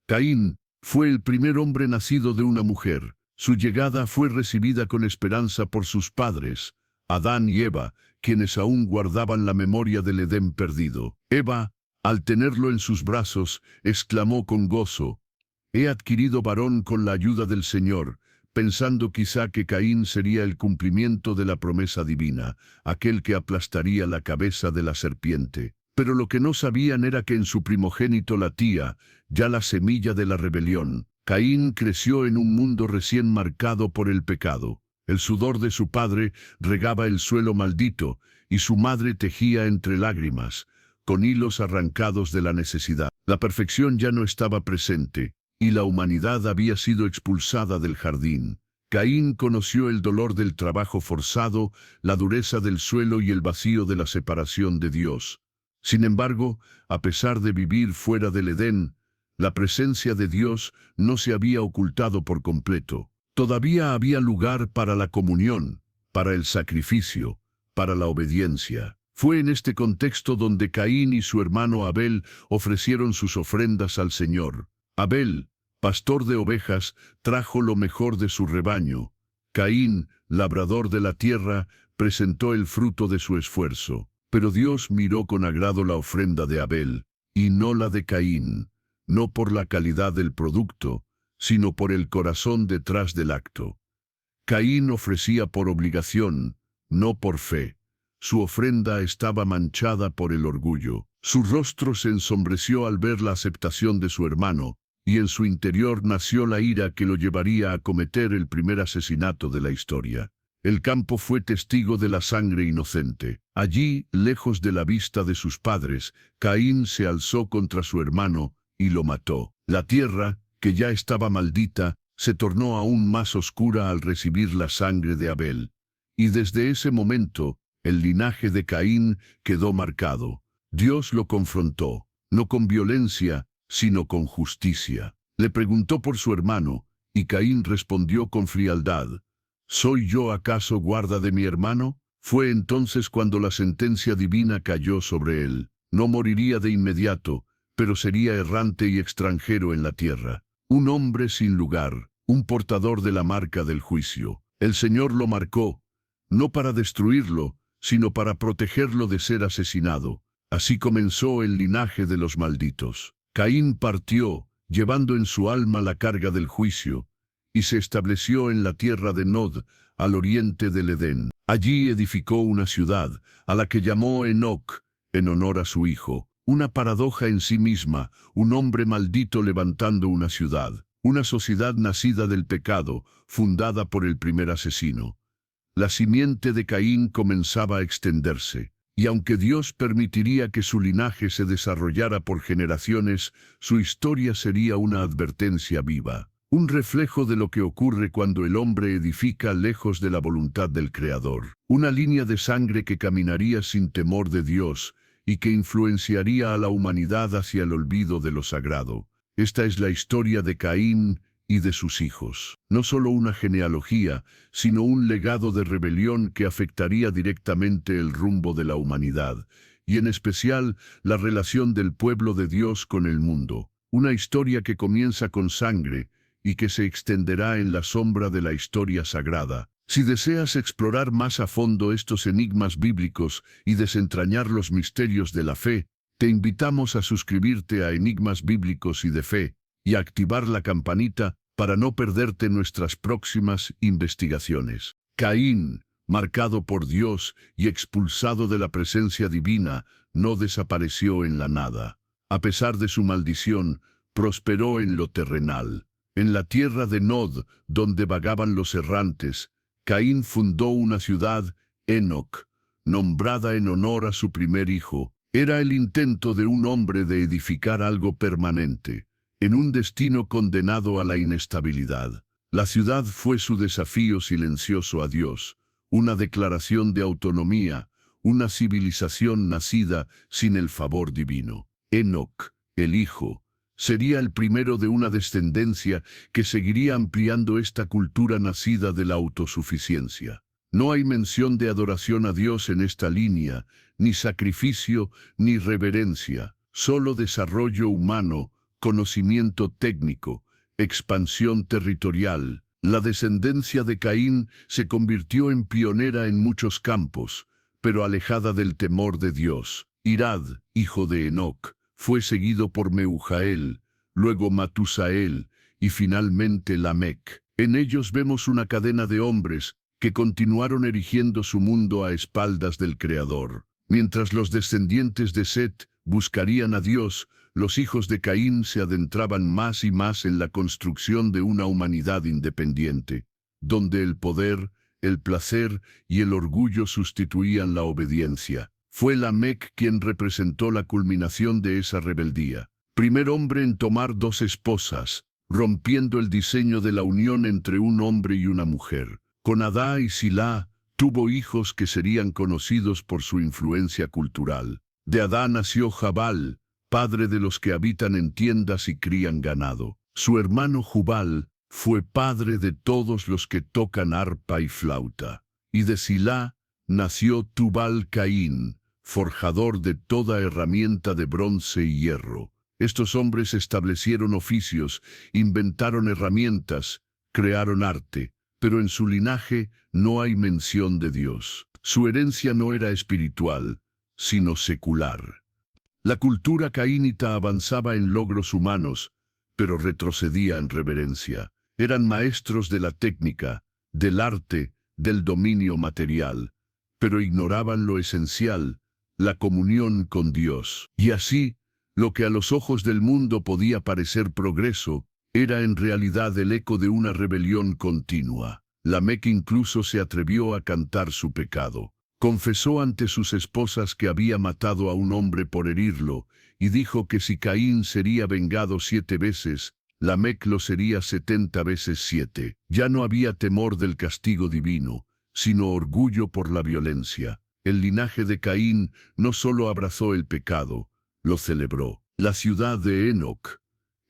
Caín fue el primer hombre nacido de una mujer. Su llegada fue recibida con esperanza por sus padres, Adán y Eva, quienes aún guardaban la memoria del Edén perdido. Eva, al tenerlo en sus brazos, exclamó con gozo: «He adquirido varón con la ayuda del Señor», pensando quizá que Caín sería el cumplimiento de la promesa divina, aquel que aplastaría la cabeza de la serpiente. Pero lo que no sabían era que en su primogénito latía ya la semilla de la rebelión. Caín creció en un mundo recién marcado por el pecado. El sudor de su padre regaba el suelo maldito, y su madre tejía entre lágrimas, con hilos arrancados de la necesidad. La perfección ya no estaba presente, y la humanidad había sido expulsada del jardín. Caín conoció el dolor del trabajo forzado, la dureza del suelo y el vacío de la separación de Dios. Sin embargo, a pesar de vivir fuera del Edén, la presencia de Dios no se había ocultado por completo. Todavía había lugar para la comunión, para el sacrificio, para la obediencia. Fue en este contexto donde Caín y su hermano Abel ofrecieron sus ofrendas al Señor. Abel, pastor de ovejas, trajo lo mejor de su rebaño. Caín, labrador de la tierra, presentó el fruto de su esfuerzo. Pero Dios miró con agrado la ofrenda de Abel, y no la de Caín, no por la calidad del producto, sino por el corazón detrás del acto. Caín ofrecía por obligación, no por fe. Su ofrenda estaba manchada por el orgullo. Su rostro se ensombreció al ver la aceptación de su hermano, y en su interior nació la ira que lo llevaría a cometer el primer asesinato de la historia. El campo fue testigo de la sangre inocente. Allí, lejos de la vista de sus padres, Caín se alzó contra su hermano y lo mató. La tierra, que ya estaba maldita, se tornó aún más oscura al recibir la sangre de Abel. Y desde ese momento, el linaje de Caín quedó marcado. Dios lo confrontó, no con violencia, sino con justicia. Le preguntó por su hermano, y Caín respondió con frialdad: ¿Soy yo acaso guarda de mi hermano? Fue entonces cuando la sentencia divina cayó sobre él. No moriría de inmediato, pero sería errante y extranjero en la tierra. Un hombre sin lugar, un portador de la marca del juicio. El Señor lo marcó, no para destruirlo, sino para protegerlo de ser asesinado. Así comenzó el linaje de los malditos. Caín partió, llevando en su alma la carga del juicio, y se estableció en la tierra de Nod, al oriente del Edén. Allí edificó una ciudad, a la que llamó Enoc, en honor a su hijo. Una paradoja en sí misma, un hombre maldito levantando una ciudad, una sociedad nacida del pecado, fundada por el primer asesino. La simiente de Caín comenzaba a extenderse, y aunque Dios permitiría que su linaje se desarrollara por generaciones, su historia sería una advertencia viva. Un reflejo de lo que ocurre cuando el hombre edifica lejos de la voluntad del Creador. Una línea de sangre que caminaría sin temor de Dios y que influenciaría a la humanidad hacia el olvido de lo sagrado. Esta es la historia de Caín y de sus hijos. No solo una genealogía, sino un legado de rebelión que afectaría directamente el rumbo de la humanidad, y en especial la relación del pueblo de Dios con el mundo. Una historia que comienza con sangre, y que se extenderá en la sombra de la historia sagrada. Si deseas explorar más a fondo estos enigmas bíblicos y desentrañar los misterios de la fe, te invitamos a suscribirte a Enigmas Bíblicos y de Fe, y a activar la campanita para no perderte nuestras próximas investigaciones. Caín, marcado por Dios y expulsado de la presencia divina, no desapareció en la nada. A pesar de su maldición, prosperó en lo terrenal. En la tierra de Nod, donde vagaban los errantes, Caín fundó una ciudad, Enoc, nombrada en honor a su primer hijo. Era el intento de un hombre de edificar algo permanente, en un destino condenado a la inestabilidad. La ciudad fue su desafío silencioso a Dios, una declaración de autonomía, una civilización nacida sin el favor divino. Enoc, el hijo, sería el primero de una descendencia que seguiría ampliando esta cultura nacida de la autosuficiencia. No hay mención de adoración a Dios en esta línea, ni sacrificio, ni reverencia, solo desarrollo humano, conocimiento técnico, expansión territorial. La descendencia de Caín se convirtió en pionera en muchos campos, pero alejada del temor de Dios. Irad, hijo de Enoc, fue seguido por Meujael, luego Matusael y finalmente Lamec. En ellos vemos una cadena de hombres que continuaron erigiendo su mundo a espaldas del Creador. Mientras los descendientes de Set buscarían a Dios, los hijos de Caín se adentraban más y más en la construcción de una humanidad independiente, donde el poder, el placer y el orgullo sustituían la obediencia. Fue Lamec quien representó la culminación de esa rebeldía. Primer hombre en tomar 2 esposas, rompiendo el diseño de la unión entre un hombre y una mujer. Con Adá y Silá tuvo hijos que serían conocidos por su influencia cultural. De Adá nació Jabal, padre de los que habitan en tiendas y crían ganado. Su hermano Jubal fue padre de todos los que tocan arpa y flauta. Y de Silá nació Tubal Caín, forjador de toda herramienta de bronce y hierro. Estos hombres establecieron oficios, inventaron herramientas, crearon arte, pero en su linaje no hay mención de Dios. Su herencia no era espiritual, sino secular. La cultura caínita avanzaba en logros humanos, pero retrocedía en reverencia. Eran maestros de la técnica, del arte, del dominio material, pero ignoraban lo esencial, la comunión con Dios. Y así, lo que a los ojos del mundo podía parecer progreso, era en realidad el eco de una rebelión continua. Lamec incluso se atrevió a cantar su pecado. Confesó ante sus esposas que había matado a un hombre por herirlo, y dijo que si Caín sería vengado 7 veces, Lamec lo sería 70 veces 7. Ya no había temor del castigo divino, sino orgullo por la violencia. El linaje de Caín no solo abrazó el pecado, lo celebró. La ciudad de Enoc,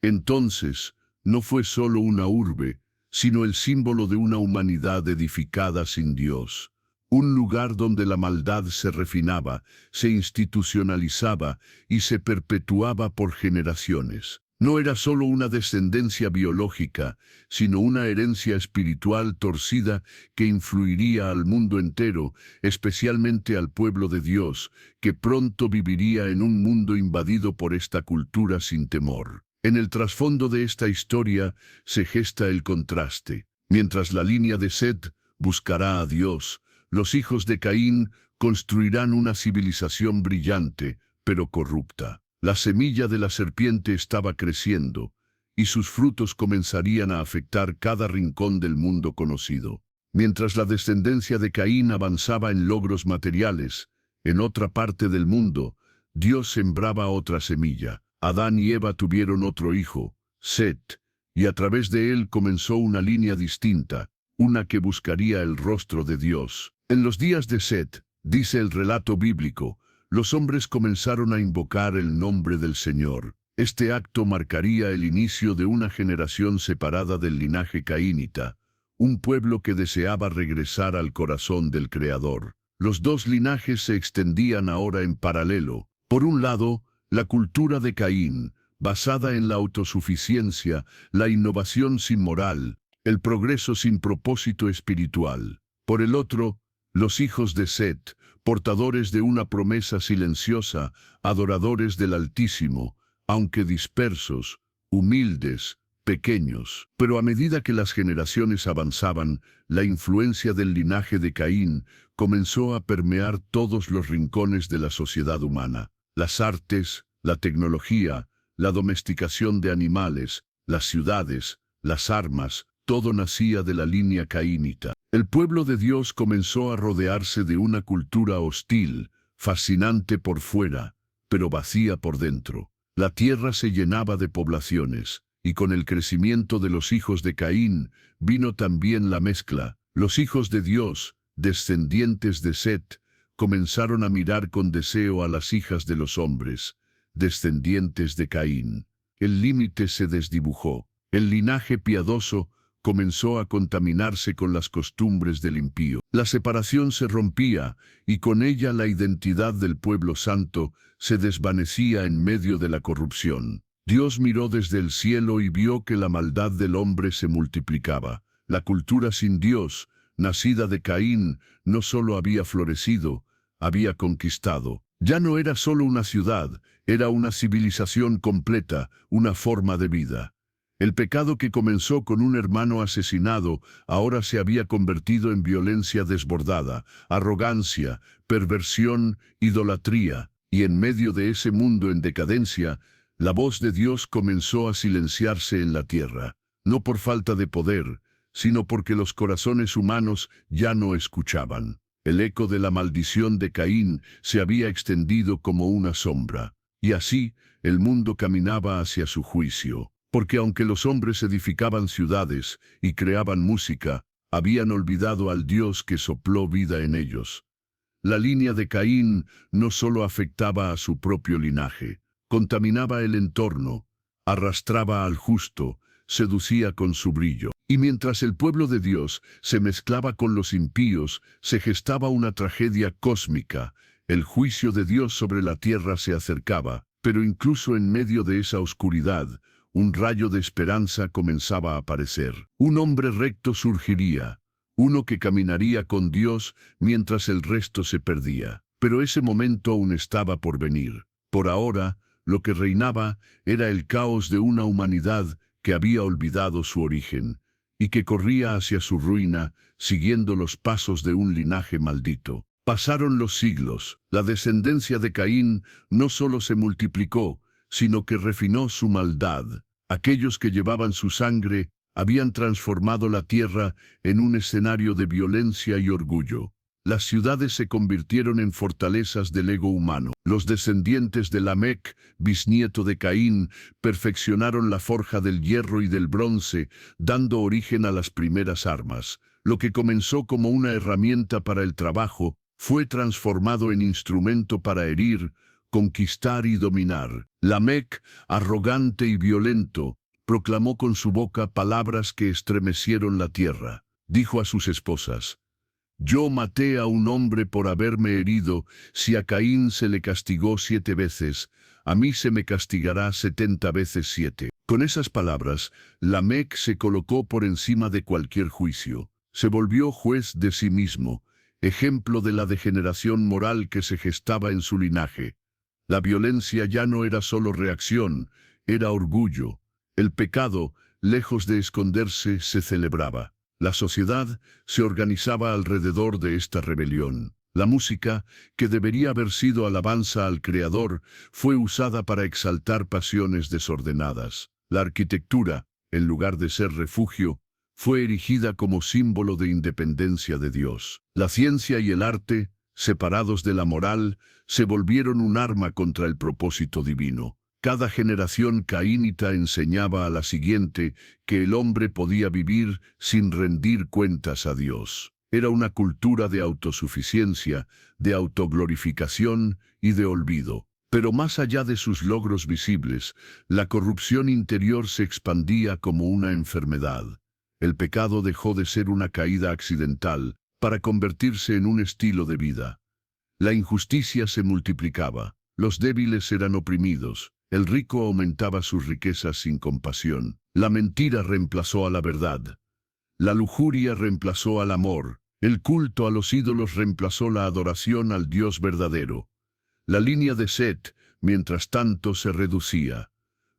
entonces, no fue solo una urbe, sino el símbolo de una humanidad edificada sin Dios. Un lugar donde la maldad se refinaba, se institucionalizaba y se perpetuaba por generaciones. No era solo una descendencia biológica, sino una herencia espiritual torcida que influiría al mundo entero, especialmente al pueblo de Dios, que pronto viviría en un mundo invadido por esta cultura sin temor. En el trasfondo de esta historia se gesta el contraste. Mientras la línea de Set buscará a Dios, los hijos de Caín construirán una civilización brillante, pero corrupta. La semilla de la serpiente estaba creciendo, y sus frutos comenzarían a afectar cada rincón del mundo conocido. Mientras la descendencia de Caín avanzaba en logros materiales, en otra parte del mundo, Dios sembraba otra semilla. Adán y Eva tuvieron otro hijo, Set, y a través de él comenzó una línea distinta, una que buscaría el rostro de Dios. En los días de Set, dice el relato bíblico, los hombres comenzaron a invocar el nombre del Señor. Este acto marcaría el inicio de una generación separada del linaje caínita, un pueblo que deseaba regresar al corazón del Creador. Los 2 linajes se extendían ahora en paralelo. Por un lado, la cultura de Caín, basada en la autosuficiencia, la innovación sin moral, el progreso sin propósito espiritual. Por el otro, los hijos de Set, portadores de una promesa silenciosa, adoradores del Altísimo, aunque dispersos, humildes, pequeños. Pero a medida que las generaciones avanzaban, la influencia del linaje de Caín comenzó a permear todos los rincones de la sociedad humana. Las artes, la tecnología, la domesticación de animales, las ciudades, las armas, todo nacía de la línea caínita. El pueblo de Dios comenzó a rodearse de una cultura hostil, fascinante por fuera, pero vacía por dentro. La tierra se llenaba de poblaciones, y con el crecimiento de los hijos de Caín, vino también la mezcla. Los hijos de Dios, descendientes de Set, comenzaron a mirar con deseo a las hijas de los hombres, descendientes de Caín. El límite se desdibujó. El linaje piadoso comenzó a contaminarse con las costumbres del impío. La separación se rompía, y con ella la identidad del pueblo santo se desvanecía en medio de la corrupción. Dios miró desde el cielo y vio que la maldad del hombre se multiplicaba. La cultura sin Dios, nacida de Caín, no solo había florecido, había conquistado. Ya no era solo una ciudad, era una civilización completa, una forma de vida. El pecado que comenzó con un hermano asesinado ahora se había convertido en violencia desbordada, arrogancia, perversión, idolatría. Y en medio de ese mundo en decadencia, la voz de Dios comenzó a silenciarse en la tierra, no por falta de poder, sino porque los corazones humanos ya no escuchaban. El eco de la maldición de Caín se había extendido como una sombra, y así el mundo caminaba hacia su juicio. Porque aunque los hombres edificaban ciudades y creaban música, habían olvidado al Dios que sopló vida en ellos. La línea de Caín no solo afectaba a su propio linaje, contaminaba el entorno, arrastraba al justo, seducía con su brillo. Y mientras el pueblo de Dios se mezclaba con los impíos, se gestaba una tragedia cósmica. El juicio de Dios sobre la tierra se acercaba, pero incluso en medio de esa oscuridad, un rayo de esperanza comenzaba a aparecer. Un hombre recto surgiría, uno que caminaría con Dios mientras el resto se perdía. Pero ese momento aún estaba por venir. Por ahora, lo que reinaba era el caos de una humanidad que había olvidado su origen y que corría hacia su ruina, siguiendo los pasos de un linaje maldito. Pasaron los siglos. La descendencia de Caín no solo se multiplicó, sino que refinó su maldad. Aquellos que llevaban su sangre habían transformado la tierra en un escenario de violencia y orgullo. Las ciudades se convirtieron en fortalezas del ego humano. Los descendientes de Lamec, bisnieto de Caín, perfeccionaron la forja del hierro y del bronce, dando origen a las primeras armas. Lo que comenzó como una herramienta para el trabajo, fue transformado en instrumento para herir, conquistar y dominar. Lamec, arrogante y violento, proclamó con su boca palabras que estremecieron la tierra. Dijo a sus esposas: «Yo maté a un hombre por haberme herido. Si a Caín se le castigó 7 veces, a mí se me castigará 70 veces 7». Con esas palabras, Lamec se colocó por encima de cualquier juicio. Se volvió juez de sí mismo, ejemplo de la degeneración moral que se gestaba en su linaje. La violencia ya no era solo reacción, era orgullo. El pecado, lejos de esconderse, se celebraba. La sociedad se organizaba alrededor de esta rebelión. La música, que debería haber sido alabanza al Creador, fue usada para exaltar pasiones desordenadas. La arquitectura, en lugar de ser refugio, fue erigida como símbolo de independencia de Dios. La ciencia y el arte, separados de la moral, se volvieron un arma contra el propósito divino. Cada generación caínita enseñaba a la siguiente que el hombre podía vivir sin rendir cuentas a Dios. Era una cultura de autosuficiencia, de autoglorificación y de olvido. Pero más allá de sus logros visibles, la corrupción interior se expandía como una enfermedad. El pecado dejó de ser una caída accidental para convertirse en un estilo de vida. La injusticia se multiplicaba, los débiles eran oprimidos, el rico aumentaba sus riquezas sin compasión, la mentira reemplazó a la verdad, la lujuria reemplazó al amor, el culto a los ídolos reemplazó la adoración al Dios verdadero. La línea de Set, mientras tanto, se reducía.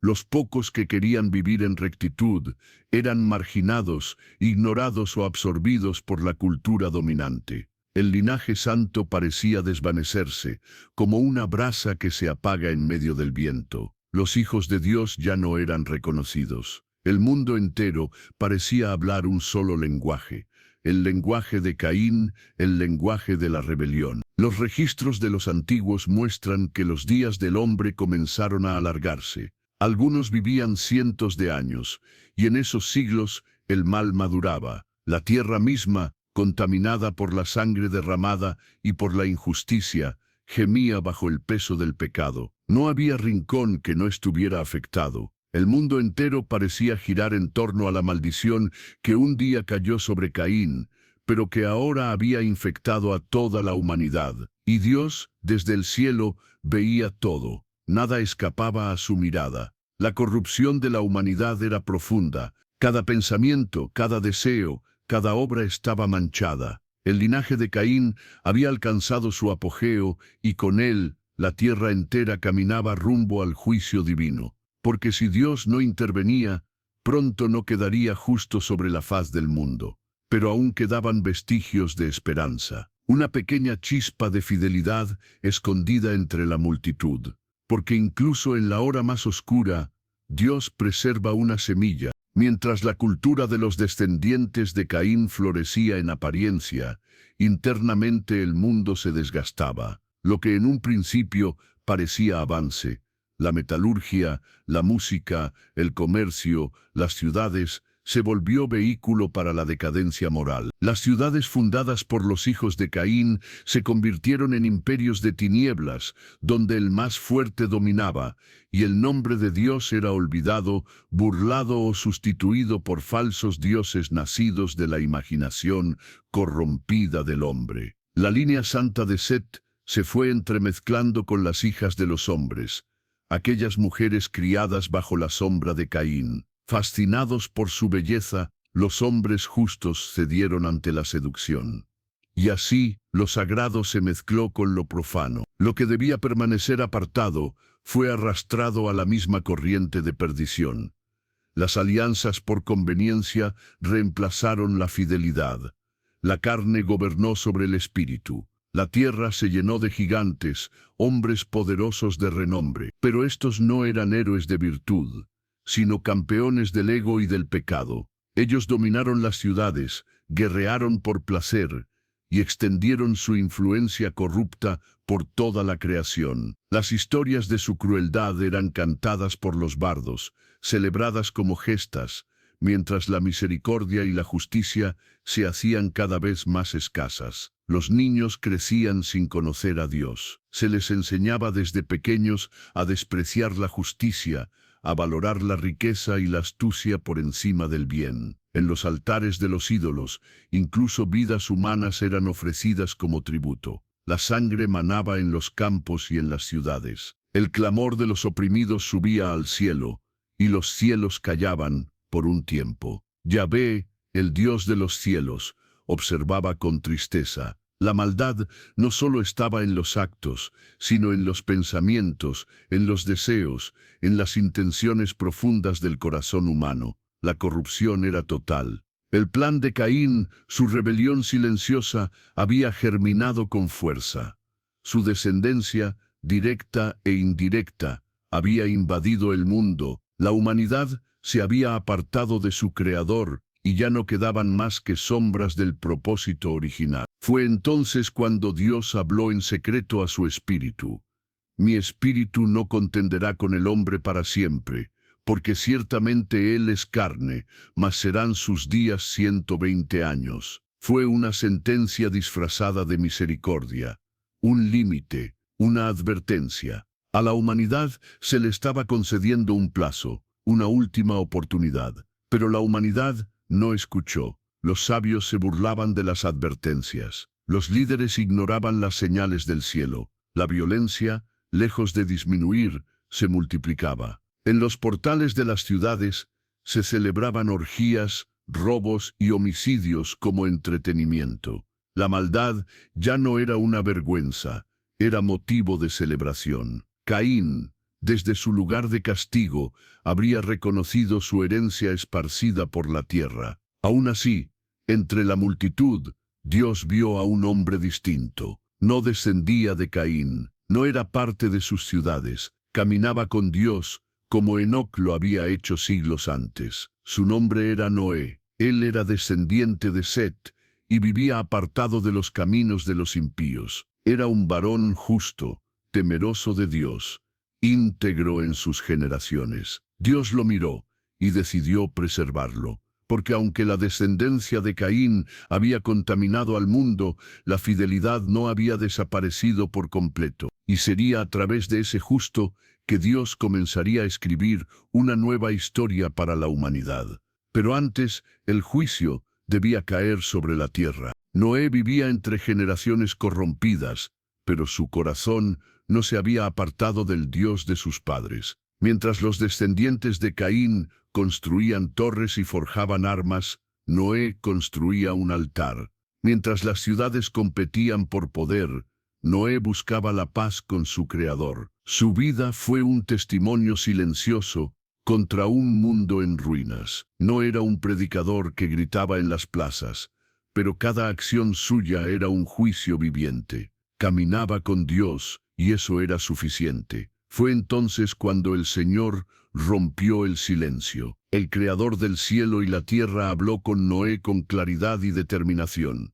Los pocos que querían vivir en rectitud eran marginados, ignorados o absorbidos por la cultura dominante. El linaje santo parecía desvanecerse, como una brasa que se apaga en medio del viento. Los hijos de Dios ya no eran reconocidos. El mundo entero parecía hablar un solo lenguaje, el lenguaje de Caín, el lenguaje de la rebelión. Los registros de los antiguos muestran que los días del hombre comenzaron a alargarse. Algunos vivían cientos de años, y en esos siglos el mal maduraba. La tierra misma, contaminada por la sangre derramada y por la injusticia, gemía bajo el peso del pecado. No había rincón que no estuviera afectado. El mundo entero parecía girar en torno a la maldición que un día cayó sobre Caín, pero que ahora había infectado a toda la humanidad. Y Dios, desde el cielo, veía todo. Nada escapaba a su mirada. La corrupción de la humanidad era profunda. Cada pensamiento, cada deseo, cada obra estaba manchada. El linaje de Caín había alcanzado su apogeo y con él la tierra entera caminaba rumbo al juicio divino. Porque si Dios no intervenía, pronto no quedaría justo sobre la faz del mundo. Pero aún quedaban vestigios de esperanza. Una pequeña chispa de fidelidad escondida entre la multitud. Porque incluso en la hora más oscura, Dios preserva una semilla. Mientras la cultura de los descendientes de Caín florecía en apariencia, internamente el mundo se desgastaba. Lo que en un principio parecía avance, la metalurgia, la música, el comercio, las ciudades, se volvió vehículo para la decadencia moral. Las ciudades fundadas por los hijos de Caín se convirtieron en imperios de tinieblas, donde el más fuerte dominaba, y el nombre de Dios era olvidado, burlado o sustituido por falsos dioses nacidos de la imaginación corrompida del hombre. La línea santa de Set se fue entremezclando con las hijas de los hombres, aquellas mujeres criadas bajo la sombra de Caín. Fascinados por su belleza, los hombres justos cedieron ante la seducción. Y así, lo sagrado se mezcló con lo profano. Lo que debía permanecer apartado fue arrastrado a la misma corriente de perdición. Las alianzas por conveniencia reemplazaron la fidelidad. La carne gobernó sobre el espíritu. La tierra se llenó de gigantes, hombres poderosos de renombre. Pero estos no eran héroes de virtud, sino campeones del ego y del pecado. Ellos dominaron las ciudades, guerrearon por placer, y extendieron su influencia corrupta por toda la creación. Las historias de su crueldad eran cantadas por los bardos, celebradas como gestas, mientras la misericordia y la justicia se hacían cada vez más escasas. Los niños crecían sin conocer a Dios. Se les enseñaba desde pequeños a despreciar la justicia, a valorar la riqueza y la astucia por encima del bien. En los altares de los ídolos, incluso vidas humanas eran ofrecidas como tributo. La sangre manaba en los campos y en las ciudades. El clamor de los oprimidos subía al cielo, y los cielos callaban por un tiempo. Yahvé, el Dios de los cielos, observaba con tristeza. La maldad no solo estaba en los actos, sino en los pensamientos, en los deseos, en las intenciones profundas del corazón humano. La corrupción era total. El plan de Caín, su rebelión silenciosa, había germinado con fuerza. Su descendencia, directa e indirecta, había invadido el mundo. La humanidad se había apartado de su Creador, y ya no quedaban más que sombras del propósito original. Fue entonces cuando Dios habló en secreto a su espíritu. Mi espíritu no contenderá con el hombre para siempre, porque ciertamente él es carne, mas serán sus días 120 años. Fue una sentencia disfrazada de misericordia, un límite, una advertencia. A la humanidad se le estaba concediendo un plazo, una última oportunidad, pero la humanidad no escuchó. Los sabios se burlaban de las advertencias. Los líderes ignoraban las señales del cielo. La violencia, lejos de disminuir, se multiplicaba. En los portales de las ciudades se celebraban orgías, robos y homicidios como entretenimiento. La maldad ya no era una vergüenza, era motivo de celebración. Caín, desde su lugar de castigo, habría reconocido su herencia esparcida por la tierra. Aún así, entre la multitud, Dios vio a un hombre distinto. No descendía de Caín, no era parte de sus ciudades, caminaba con Dios, como Enoc lo había hecho siglos antes. Su nombre era Noé, él era descendiente de Set, y vivía apartado de los caminos de los impíos. Era un varón justo, temeroso de Dios, íntegro en sus generaciones. Dios lo miró y decidió preservarlo, porque aunque la descendencia de Caín había contaminado al mundo, la fidelidad no había desaparecido por completo, y sería a través de ese justo que Dios comenzaría a escribir una nueva historia para la humanidad. Pero antes, el juicio debía caer sobre la tierra. Noé vivía entre generaciones corrompidas, pero su corazón no se había apartado del Dios de sus padres. Mientras los descendientes de Caín construían torres y forjaban armas, Noé construía un altar. Mientras las ciudades competían por poder, Noé buscaba la paz con su Creador. Su vida fue un testimonio silencioso contra un mundo en ruinas. No era un predicador que gritaba en las plazas, pero cada acción suya era un juicio viviente. Caminaba con Dios, y eso era suficiente. Fue entonces cuando el Señor rompió el silencio. El Creador del cielo y la tierra habló con Noé con claridad y determinación.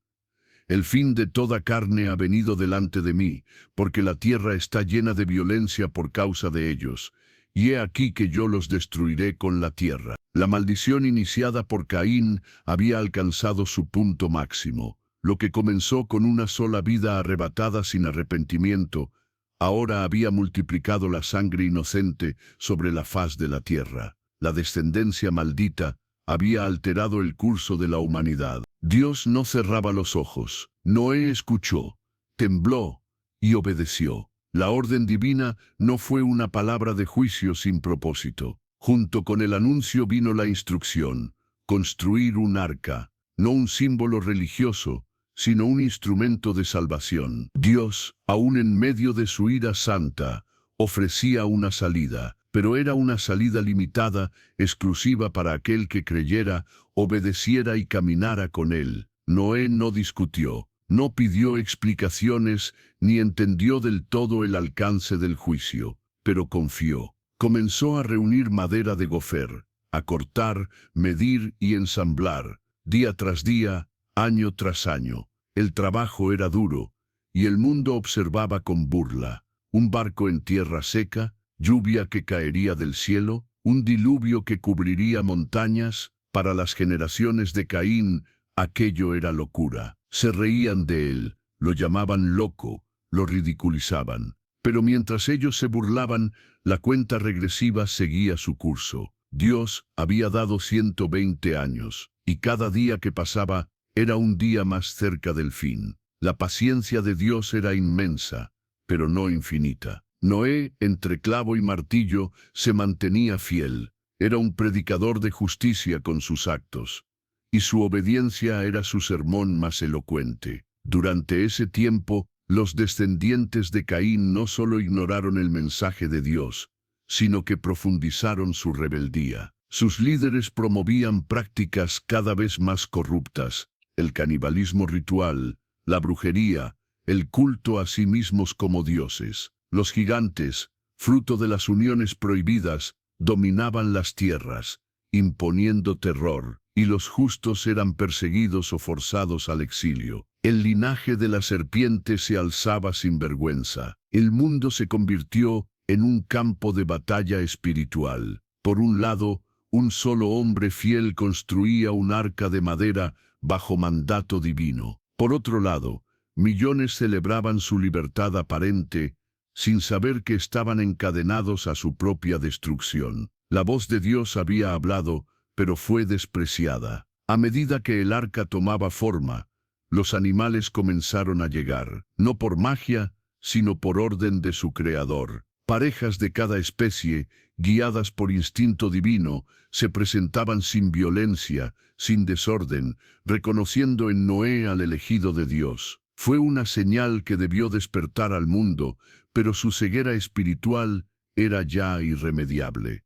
El fin de toda carne ha venido delante de mí, porque la tierra está llena de violencia por causa de ellos, y he aquí que yo los destruiré con la tierra. La maldición iniciada por Caín había alcanzado su punto máximo. Lo que comenzó con una sola vida arrebatada sin arrepentimiento, ahora había multiplicado la sangre inocente sobre la faz de la tierra. La descendencia maldita había alterado el curso de la humanidad. Dios no cerraba los ojos. Noé escuchó, tembló y obedeció. La orden divina no fue una palabra de juicio sin propósito. Junto con el anuncio vino la instrucción: construir un arca, no un símbolo religioso, sino un instrumento de salvación. Dios, aún en medio de su ira santa, ofrecía una salida, pero era una salida limitada, exclusiva para aquel que creyera, obedeciera y caminara con él. Noé no discutió, no pidió explicaciones, ni entendió del todo el alcance del juicio, pero confió. Comenzó a reunir madera de gofer, a cortar, medir y ensamblar, día tras día, año tras año. El trabajo era duro, y el mundo observaba con burla. Un barco en tierra seca, lluvia que caería del cielo, un diluvio que cubriría montañas. Para las generaciones de Caín, aquello era locura. Se reían de él, lo llamaban loco, lo ridiculizaban. Pero mientras ellos se burlaban, la cuenta regresiva seguía su curso. Dios había dado 120 años, y cada día que pasaba era un día más cerca del fin. La paciencia de Dios era inmensa, pero no infinita. Noé, entre clavo y martillo, se mantenía fiel. Era un predicador de justicia con sus actos, y su obediencia era su sermón más elocuente. Durante ese tiempo, los descendientes de Caín no solo ignoraron el mensaje de Dios, sino que profundizaron su rebeldía. Sus líderes promovían prácticas cada vez más corruptas: el canibalismo ritual, la brujería, el culto a sí mismos como dioses. Los gigantes, fruto de las uniones prohibidas, dominaban las tierras, imponiendo terror, y los justos eran perseguidos o forzados al exilio. El linaje de la serpiente se alzaba sin vergüenza. El mundo se convirtió en un campo de batalla espiritual. Por un lado, un solo hombre fiel construía un arca de madera bajo mandato divino. Por otro lado, millones celebraban su libertad aparente, sin saber que estaban encadenados a su propia destrucción. La voz de Dios había hablado, pero fue despreciada. A medida que el arca tomaba forma, los animales comenzaron a llegar, no por magia, sino por orden de su Creador. Parejas de cada especie, guiadas por instinto divino, se presentaban sin violencia, sin desorden, reconociendo en Noé al elegido de Dios. Fue una señal que debió despertar al mundo, pero su ceguera espiritual era ya irremediable.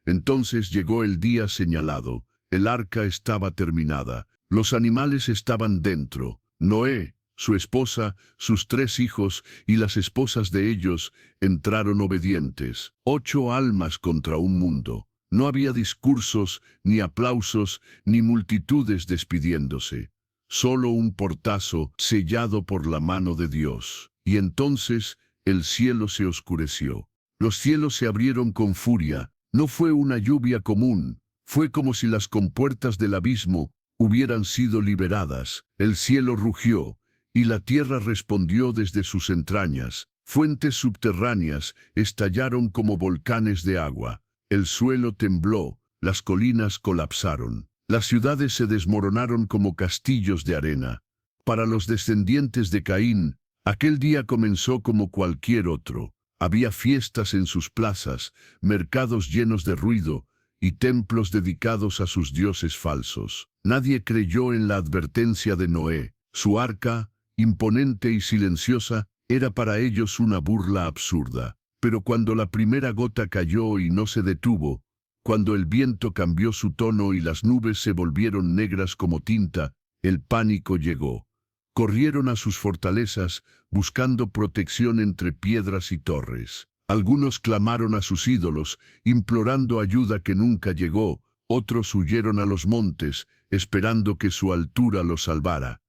Entonces llegó el día señalado. El arca estaba terminada. Los animales estaban dentro. Noé, su esposa, sus 3 hijos y las esposas de ellos entraron obedientes. 8 almas contra un mundo. No había discursos, ni aplausos, ni multitudes despidiéndose. Solo un portazo sellado por la mano de Dios. Y entonces el cielo se oscureció. Los cielos se abrieron con furia. No fue una lluvia común. Fue como si las compuertas del abismo hubieran sido liberadas. El cielo rugió, y la tierra respondió desde sus entrañas. Fuentes subterráneas estallaron como volcanes de agua. El suelo tembló, las colinas colapsaron. Las ciudades se desmoronaron como castillos de arena. Para los descendientes de Caín, aquel día comenzó como cualquier otro. Había fiestas en sus plazas, mercados llenos de ruido y templos dedicados a sus dioses falsos. Nadie creyó en la advertencia de Noé. Su arca, imponente y silenciosa, era para ellos una burla absurda. Pero cuando la primera gota cayó y no se detuvo, cuando el viento cambió su tono y las nubes se volvieron negras como tinta, el pánico llegó. Corrieron a sus fortalezas, buscando protección entre piedras y torres. Algunos clamaron a sus ídolos, implorando ayuda que nunca llegó. Otros huyeron a los montes, esperando que su altura los salvara.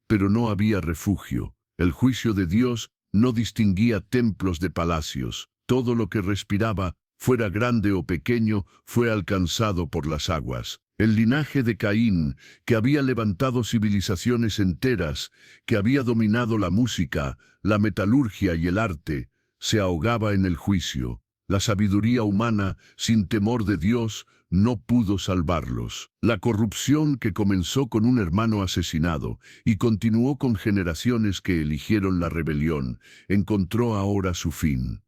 Pero no había refugio. El juicio de Dios no distinguía templos de palacios. Todo lo que respiraba, fuera grande o pequeño, fue alcanzado por las aguas. El linaje de Caín, que había levantado civilizaciones enteras, que había dominado la música, la metalurgia y el arte, se ahogaba en el juicio. La sabiduría humana, sin temor de Dios, no pudo salvarlos. La corrupción que comenzó con un hermano asesinado y continuó con generaciones que eligieron la rebelión, encontró ahora su fin.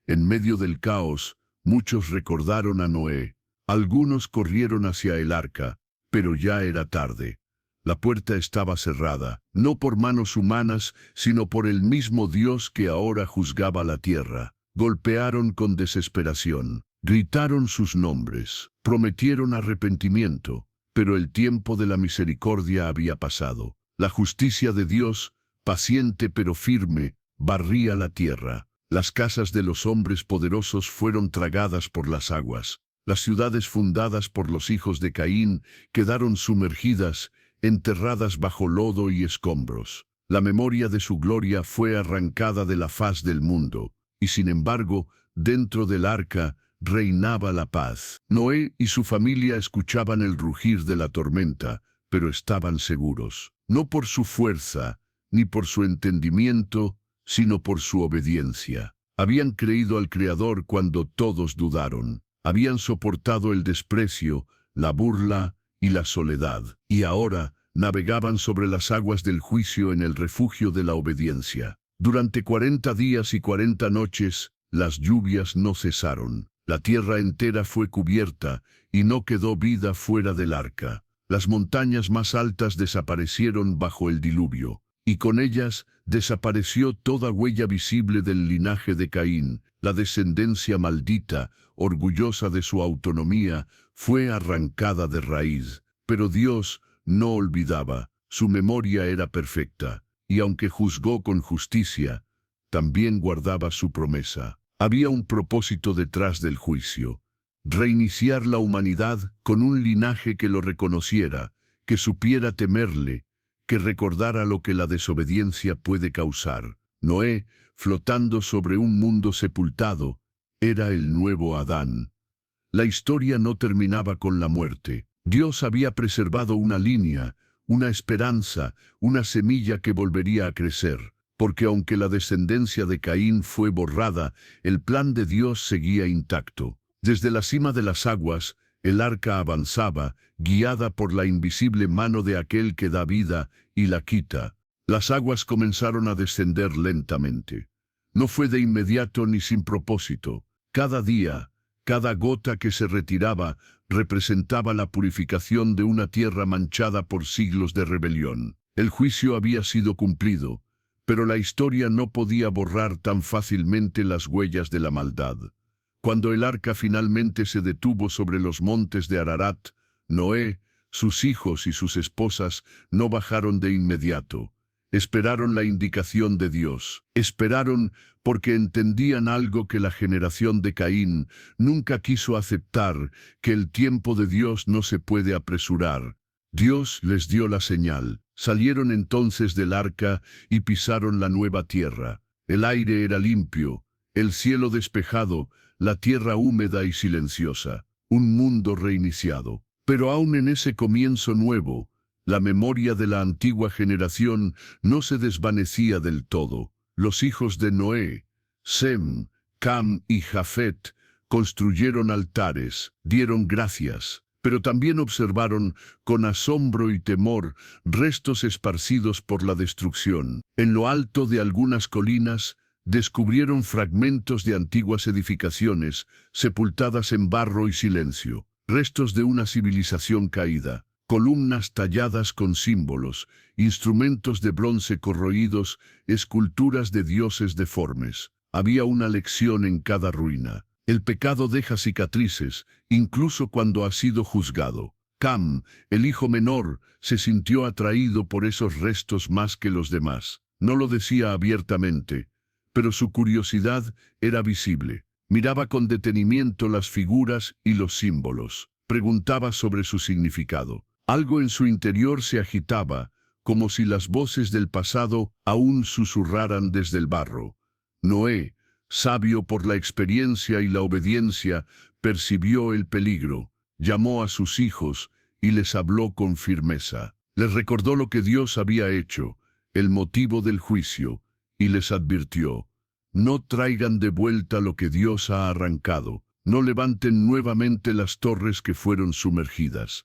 En medio del caos, muchos recordaron a Noé. Algunos corrieron hacia el arca, pero ya era tarde. La puerta estaba cerrada, no por manos humanas, sino por el mismo Dios que ahora juzgaba la tierra. Golpearon con desesperación, gritaron sus nombres, prometieron arrepentimiento, pero el tiempo de la misericordia había pasado. La justicia de Dios, paciente pero firme, barría la tierra. Las casas de los hombres poderosos fueron tragadas por las aguas. Las ciudades fundadas por los hijos de Caín quedaron sumergidas, enterradas bajo lodo y escombros. La memoria de su gloria fue arrancada de la faz del mundo, y sin embargo, dentro del arca reinaba la paz. Noé y su familia escuchaban el rugir de la tormenta, pero estaban seguros, no por su fuerza, ni por su entendimiento, sino por su obediencia. Habían creído al Creador cuando todos dudaron. Habían soportado el desprecio, la burla y la soledad, y ahora navegaban sobre las aguas del juicio en el refugio de la obediencia. Durante 40 días y 40 noches, las lluvias no cesaron. La tierra entera fue cubierta, y no quedó vida fuera del arca. Las montañas más altas desaparecieron bajo el diluvio, y con ellas desapareció toda huella visible del linaje de Caín. La descendencia maldita, orgullosa de su autonomía, fue arrancada de raíz. Pero Dios no olvidaba, su memoria era perfecta, y aunque juzgó con justicia, también guardaba su promesa. Había un propósito detrás del juicio: reiniciar la humanidad con un linaje que lo reconociera, que supiera temerle, que recordara lo que la desobediencia puede causar. Noé, flotando sobre un mundo sepultado, era el nuevo Adán. La historia no terminaba con la muerte. Dios había preservado una línea, una esperanza, una semilla que volvería a crecer, porque aunque la descendencia de Caín fue borrada, el plan de Dios seguía intacto. Desde la cima de las aguas, el arca avanzaba, guiada por la invisible mano de aquel que da vida y la quita. Las aguas comenzaron a descender lentamente. No fue de inmediato ni sin propósito. Cada día, cada gota que se retiraba, representaba la purificación de una tierra manchada por siglos de rebelión. El juicio había sido cumplido, pero la historia no podía borrar tan fácilmente las huellas de la maldad. Cuando el arca finalmente se detuvo sobre los montes de Ararat, Noé, sus hijos y sus esposas no bajaron de inmediato. Esperaron la indicación de Dios. Esperaron porque entendían algo que la generación de Caín nunca quiso aceptar, que el tiempo de Dios no se puede apresurar. Dios les dio la señal. Salieron entonces del arca y pisaron la nueva tierra. El aire era limpio, el cielo despejado, la tierra húmeda y silenciosa. Un mundo reiniciado. Pero aún en ese comienzo nuevo, la memoria de la antigua generación no se desvanecía del todo. Los hijos de Noé, Sem, Cam y Jafet, construyeron altares, dieron gracias, pero también observaron con asombro y temor restos esparcidos por la destrucción. En lo alto de algunas colinas, descubrieron fragmentos de antiguas edificaciones sepultadas en barro y silencio, restos de una civilización caída, columnas talladas con símbolos, instrumentos de bronce corroídos, esculturas de dioses deformes. Había una lección en cada ruina. El pecado deja cicatrices, incluso cuando ha sido juzgado. Cam, el hijo menor, se sintió atraído por esos restos más que los demás. No lo decía abiertamente, pero su curiosidad era visible. Miraba con detenimiento las figuras y los símbolos. Preguntaba sobre su significado. Algo en su interior se agitaba, como si las voces del pasado aún susurraran desde el barro. Noé, sabio por la experiencia y la obediencia, percibió el peligro, llamó a sus hijos y les habló con firmeza. Les recordó lo que Dios había hecho, el motivo del juicio, y les advirtió: no traigan de vuelta lo que Dios ha arrancado, no levanten nuevamente las torres que fueron sumergidas,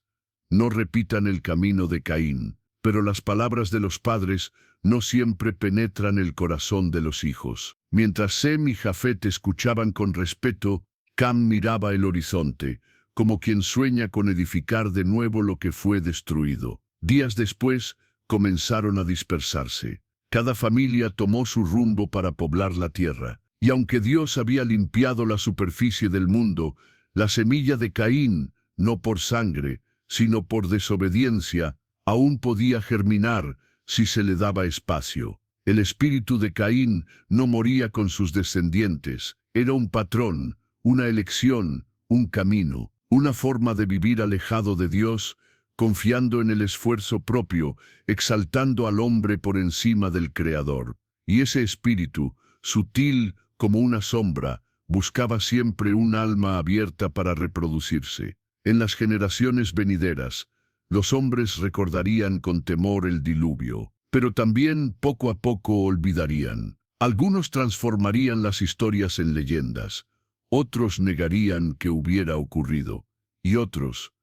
no repitan el camino de Caín. Pero las palabras de los padres no siempre penetran el corazón de los hijos. Mientras Sem y Jafet escuchaban con respeto, Cam miraba el horizonte, como quien sueña con edificar de nuevo lo que fue destruido. Días después, comenzaron a dispersarse. Cada familia tomó su rumbo para poblar la tierra. Y aunque Dios había limpiado la superficie del mundo, la semilla de Caín, no por sangre, sino por desobediencia, aún podía germinar si se le daba espacio. El espíritu de Caín no moría con sus descendientes. Era un patrón, una elección, un camino, una forma de vivir alejado de Dios, confiando en el esfuerzo propio, exaltando al hombre por encima del Creador. Y ese espíritu, sutil como una sombra, buscaba siempre un alma abierta para reproducirse. En las generaciones venideras, los hombres recordarían con temor el diluvio, pero también poco a poco olvidarían. Algunos transformarían las historias en leyendas, otros negarían que hubiera ocurrido, y otros,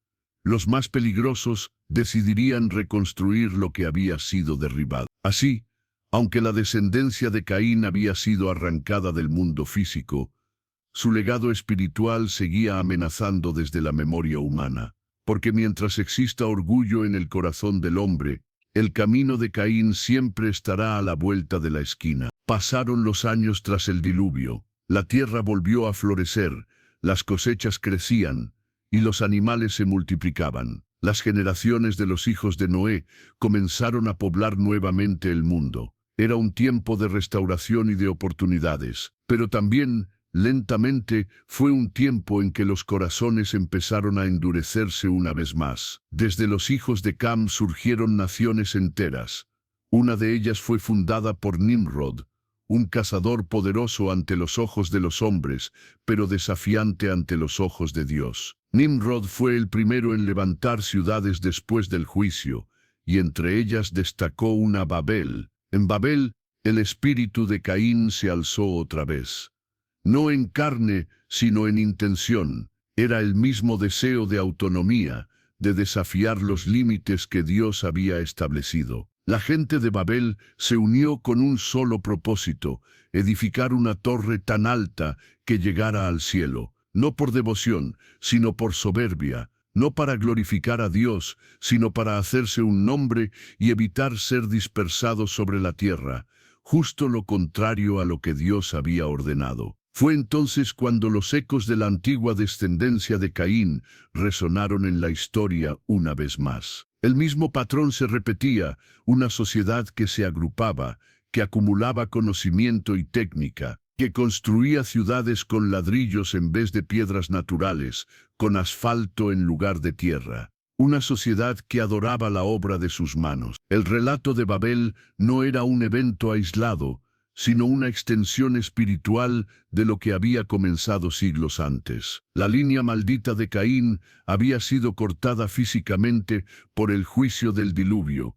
los más peligrosos, decidirían reconstruir lo que había sido derribado. Así, aunque la descendencia de Caín había sido arrancada del mundo físico, su legado espiritual seguía amenazando desde la memoria humana. Porque mientras exista orgullo en el corazón del hombre, el camino de Caín siempre estará a la vuelta de la esquina. Pasaron los años tras el diluvio, la tierra volvió a florecer, las cosechas crecían, y los animales se multiplicaban. Las generaciones de los hijos de Noé comenzaron a poblar nuevamente el mundo. Era un tiempo de restauración y de oportunidades, pero también, lentamente, fue un tiempo en que los corazones empezaron a endurecerse una vez más. Desde los hijos de Cam surgieron naciones enteras. Una de ellas fue fundada por Nimrod, un cazador poderoso ante los ojos de los hombres, pero desafiante ante los ojos de Dios. Nimrod fue el primero en levantar ciudades después del juicio, y entre ellas destacó una Babel. En Babel, el espíritu de Caín se alzó otra vez. No en carne, sino en intención. Era el mismo deseo de autonomía, de desafiar los límites que Dios había establecido. La gente de Babel se unió con un solo propósito: edificar una torre tan alta que llegara al cielo, no por devoción, sino por soberbia, no para glorificar a Dios, sino para hacerse un nombre y evitar ser dispersados sobre la tierra, justo lo contrario a lo que Dios había ordenado. Fue entonces cuando los ecos de la antigua descendencia de Caín resonaron en la historia una vez más. El mismo patrón se repetía: una sociedad que se agrupaba, que acumulaba conocimiento y técnica, que construía ciudades con ladrillos en vez de piedras naturales, con asfalto en lugar de tierra. Una sociedad que adoraba la obra de sus manos. El relato de Babel no era un evento aislado, sino una extensión espiritual de lo que había comenzado siglos antes. La línea maldita de Caín había sido cortada físicamente por el juicio del diluvio,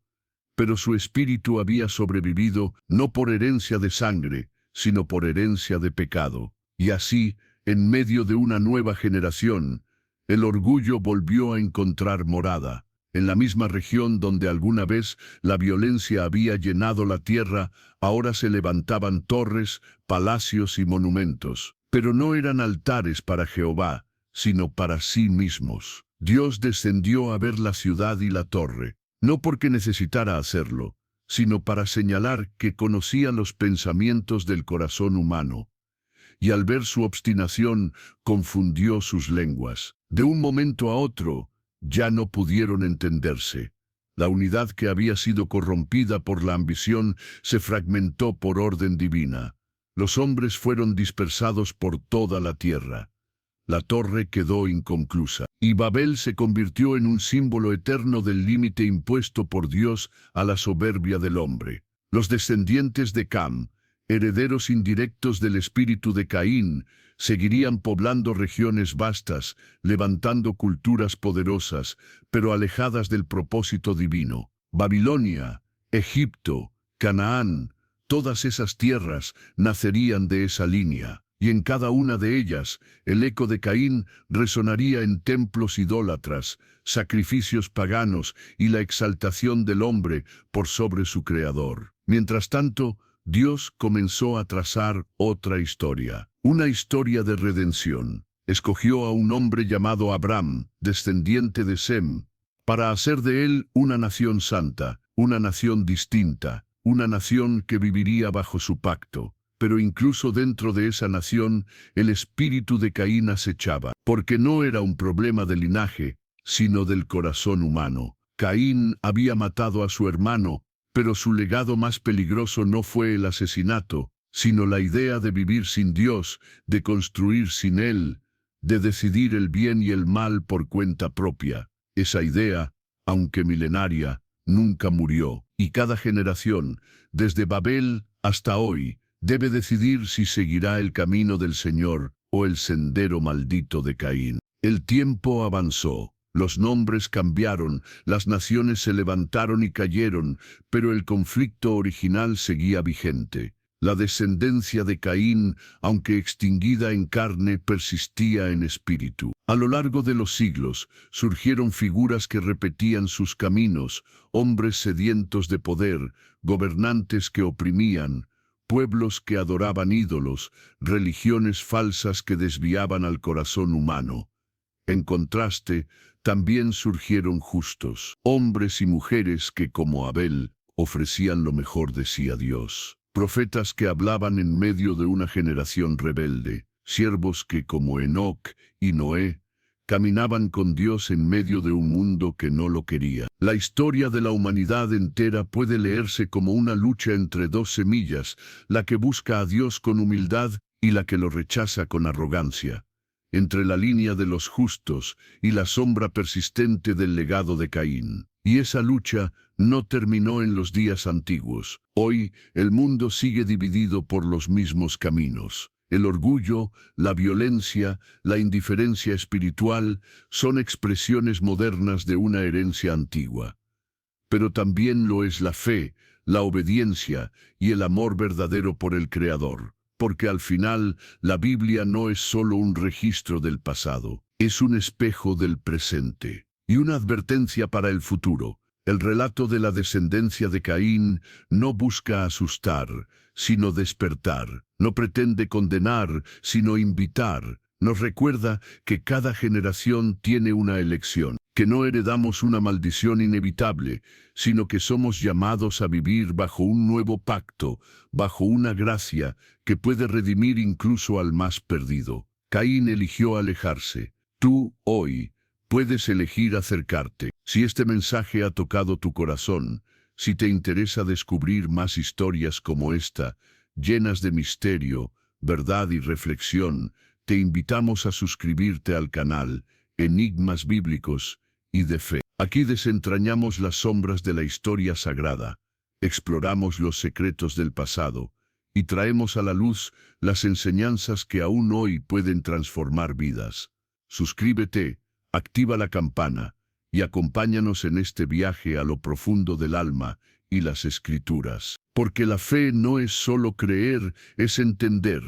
pero su espíritu había sobrevivido no por herencia de sangre, sino por herencia de pecado. Y así, en medio de una nueva generación, el orgullo volvió a encontrar morada. En la misma región donde alguna vez la violencia había llenado la tierra, ahora se levantaban torres, palacios y monumentos. Pero no eran altares para Jehová, sino para sí mismos. Dios descendió a ver la ciudad y la torre, no porque necesitara hacerlo, sino para señalar que conocía los pensamientos del corazón humano. Y al ver su obstinación, confundió sus lenguas. De un momento a otro, ya no pudieron entenderse. La unidad que había sido corrompida por la ambición se fragmentó por orden divina. Los hombres fueron dispersados por toda la tierra. La torre quedó inconclusa, y Babel se convirtió en un símbolo eterno del límite impuesto por Dios a la soberbia del hombre. Los descendientes de Cam, herederos indirectos del espíritu de Caín, seguirían poblando regiones vastas, levantando culturas poderosas, pero alejadas del propósito divino. Babilonia, Egipto, Canaán, todas esas tierras nacerían de esa línea, y en cada una de ellas el eco de Caín resonaría en templos idólatras, sacrificios paganos y la exaltación del hombre por sobre su creador. Mientras tanto, Dios comenzó a trazar otra historia, una historia de redención. Escogió a un hombre llamado Abraham, descendiente de Sem, para hacer de él una nación santa, una nación distinta, una nación que viviría bajo su pacto. Pero incluso dentro de esa nación, el espíritu de Caín acechaba, porque no era un problema de linaje, sino del corazón humano. Caín había matado a su hermano, pero su legado más peligroso no fue el asesinato, sino la idea de vivir sin Dios, de construir sin Él, de decidir el bien y el mal por cuenta propia. Esa idea, aunque milenaria, nunca murió, y cada generación, desde Babel hasta hoy, debe decidir si seguirá el camino del Señor o el sendero maldito de Caín. El tiempo avanzó. Los nombres cambiaron, las naciones se levantaron y cayeron, pero el conflicto original seguía vigente. La descendencia de Caín, aunque extinguida en carne, persistía en espíritu. A lo largo de los siglos, surgieron figuras que repetían sus caminos, hombres sedientos de poder, gobernantes que oprimían, pueblos que adoraban ídolos, religiones falsas que desviaban al corazón humano. En contraste, también surgieron justos, hombres y mujeres que, como Abel, ofrecían lo mejor de sí a Dios. Profetas que hablaban en medio de una generación rebelde, siervos que, como Enoc y Noé, caminaban con Dios en medio de un mundo que no lo quería. La historia de la humanidad entera puede leerse como una lucha entre dos semillas, la que busca a Dios con humildad y la que lo rechaza con arrogancia. Entre la línea de los justos y la sombra persistente del legado de Caín. Y esa lucha no terminó en los días antiguos. Hoy, el mundo sigue dividido por los mismos caminos. El orgullo, la violencia, la indiferencia espiritual son expresiones modernas de una herencia antigua. Pero también lo es la fe, la obediencia y el amor verdadero por el Creador. Porque al final, la Biblia no es solo un registro del pasado, es un espejo del presente y una advertencia para el futuro. El relato de la descendencia de Caín no busca asustar, sino despertar. No pretende condenar, sino invitar. Nos recuerda que cada generación tiene una elección, que no heredamos una maldición inevitable, sino que somos llamados a vivir bajo un nuevo pacto, bajo una gracia que puede redimir incluso al más perdido. Caín eligió alejarse. Tú, hoy, puedes elegir acercarte. Si este mensaje ha tocado tu corazón, si te interesa descubrir más historias como esta, llenas de misterio, verdad y reflexión, te invitamos a suscribirte al canal Enigmas Bíblicos y de Fe. Aquí desentrañamos las sombras de la historia sagrada, exploramos los secretos del pasado y traemos a la luz las enseñanzas que aún hoy pueden transformar vidas. Suscríbete, activa la campana y acompáñanos en este viaje a lo profundo del alma y las Escrituras. Porque la fe no es solo creer, es entender.